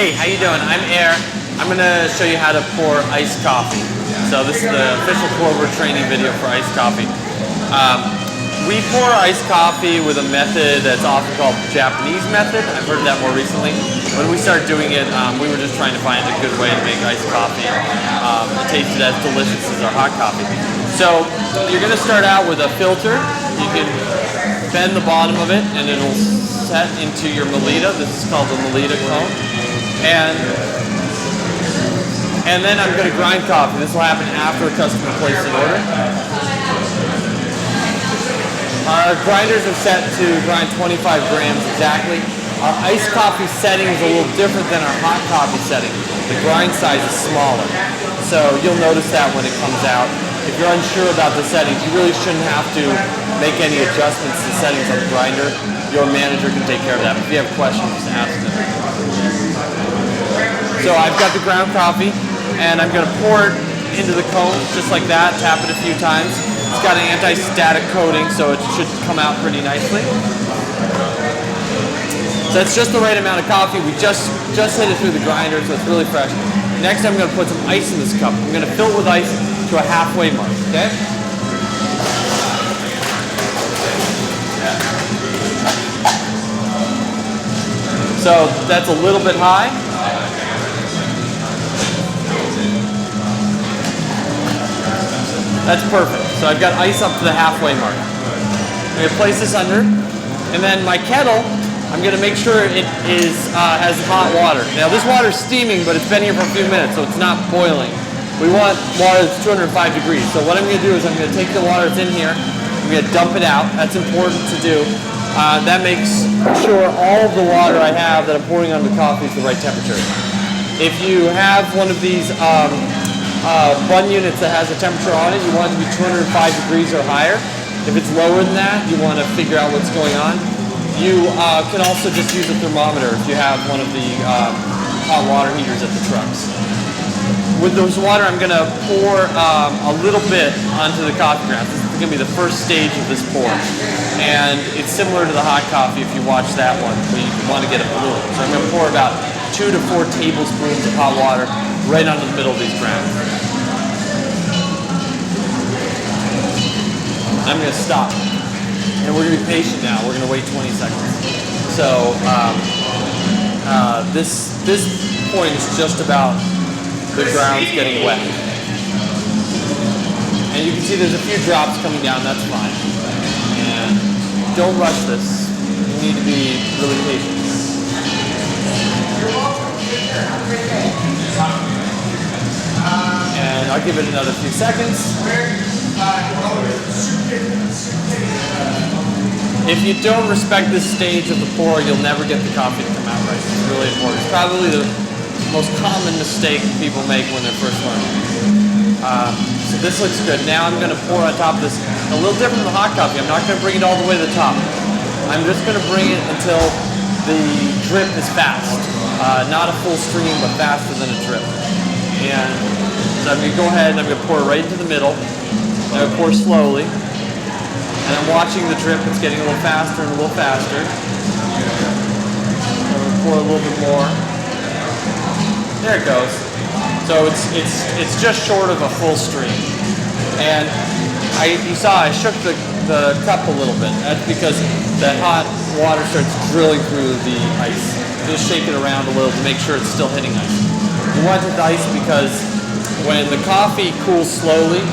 Hey, how you doing? I'm Air. I'm going to show you how to pour iced coffee. So this is the official pour-over training video for iced coffee. We pour iced coffee with a method that's often called the Japanese method. I've heard that more recently. When we started doing it, we were just trying to find a good way to make iced coffee. It tasted as delicious as our hot coffee. So you're going to start out with a filter. You can bend the bottom of it and it'll set into your Melita. This is called the Melita cone. And then I'm going to grind coffee. This will happen after a customer places an order. Our grinders are set to grind 25 grams exactly. Our iced coffee setting is a little different than our hot coffee setting. The grind size is smaller. So you'll notice that when it comes out. If you're unsure about the settings, you really shouldn't have to make any adjustments to the settings on the grinder. Your manager can take care of that. If you have questions, just ask them. So I've got the ground coffee, and I'm going to pour it into the cone just like that, tap it a few times. It's got an anti-static coating, so it should come out pretty nicely. So that's just the right amount of coffee. We just hit it through the grinder, so it's really fresh. Next, I'm going to put some ice in this cup. I'm going to fill it with ice to a halfway mark, okay? So that's a little bit high. That's perfect. So I've got ice up to the halfway mark. I'm going to place this under, and then my kettle, I'm going to make sure it has hot water. Now this water's steaming, but it's been here for a few minutes, so it's not boiling. We want water that's 205 degrees. So what I'm going to do is I'm going to take the water that's in here, I'm going to dump it out. That's important to do. That makes sure all of the water I have that I'm pouring on the coffee is the right temperature. If you have one of these bun units that has a temperature on it, you want it to be 205 degrees or higher. If it's lower than that, you want to figure out what's going on. You can also just use a thermometer if you have one of the hot water heaters at the trucks. With this water, I'm going to pour a little bit onto the coffee grounds. This is going to be the first stage of this pour. And it's similar to the hot coffee if you watch that one, where you want to get a bloom. So I'm going to pour about 2 to 4 tablespoons of hot water right onto the middle of these grounds. I'm going to stop. And we're going to be patient now. We're going to wait 20 seconds. So this point is just about the ground's getting wet. And you can see there's a few drops coming down, that's fine. And don't rush this. You need to be really patient. And I'll give it another few seconds. If you don't respect this stage of the pour, you'll never get the coffee to come out right. It's really important. It's probably the most common mistake people make when they're first learning. So this looks good. Now I'm going to pour on top of this. A little different than the hot coffee. I'm not going to bring it all the way to the top. I'm just going to bring it until the drip is fast. Not a full stream, but faster than a drip. And so I'm going to go ahead and I'm going to pour right into the middle. I'm going to pour slowly. And I'm watching the drip. It's getting a little faster and a little faster. I'm going to pour a little bit more. There it goes. So it's just short of a full stream. And you saw I shook the cup a little bit. That's because that hot water starts drilling through the ice. Just shake it around a little to make sure it's still hitting ice. You want it to ice because when the coffee cools slowly,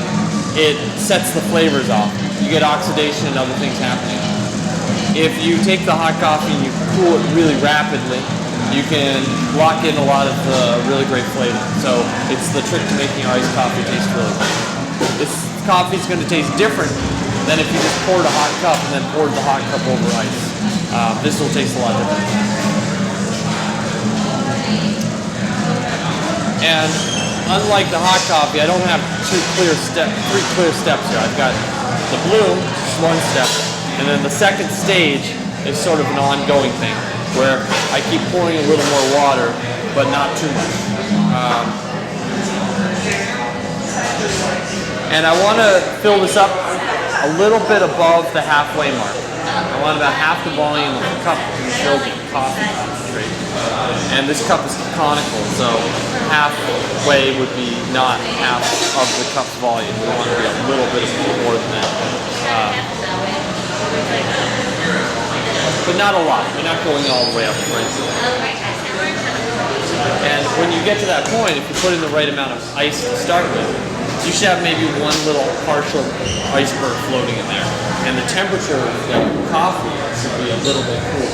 it sets the flavors off. You get oxidation and other things happening. If you take the hot coffee and you cool it really rapidly, you can lock in a lot of the really great flavor. So it's the trick to making your iced coffee taste really good. This coffee is going to taste different than if you just poured a hot cup and then poured the hot cup over ice. This will taste a lot different. And unlike the hot coffee, I don't have three clear steps here. I've got the bloom, just one step, and then the second stage is sort of an ongoing thing, where I keep pouring a little more water, but not too much. And I want to fill this up a little bit above the halfway mark. I want about half the volume of the cup to be filled with coffee concentrate. and this cup is conical, so halfway would be not half of the cup's volume. We want to be a little bit more than that. But not a lot. We're not going all the way up, right? And when you get to that point, if you put in the right amount of ice to start with, you should have maybe one little partial iceberg floating in there. And the temperature of the coffee should be a little bit cool.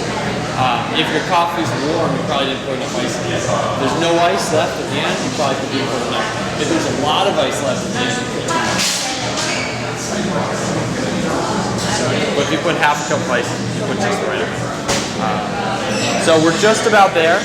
If your coffee's warm, you probably didn't put enough ice in it. If there's no ice left at the end, you probably didn't put enough. If there's a lot of ice left at the end, you put too much. But if you put half a cup of ice, you put just the right amount. So we're just about there.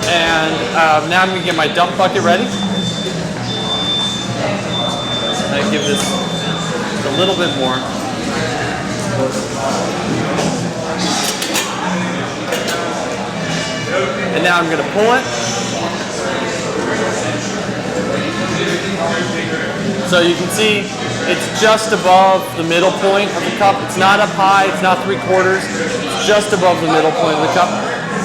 And now I'm going to get my dump bucket ready. I give this a little bit more. And now I'm going to pull it. So you can see it's just above the middle point of the cup. It's not up high, it's not 3/4. It's just above the middle point of the cup.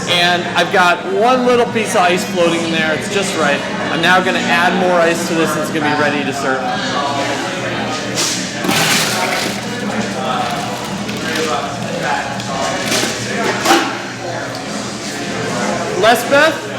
And I've got one little piece of ice floating in there. It's just right. I'm now going to add more ice to this and it's going to be ready to serve. Lesbeth?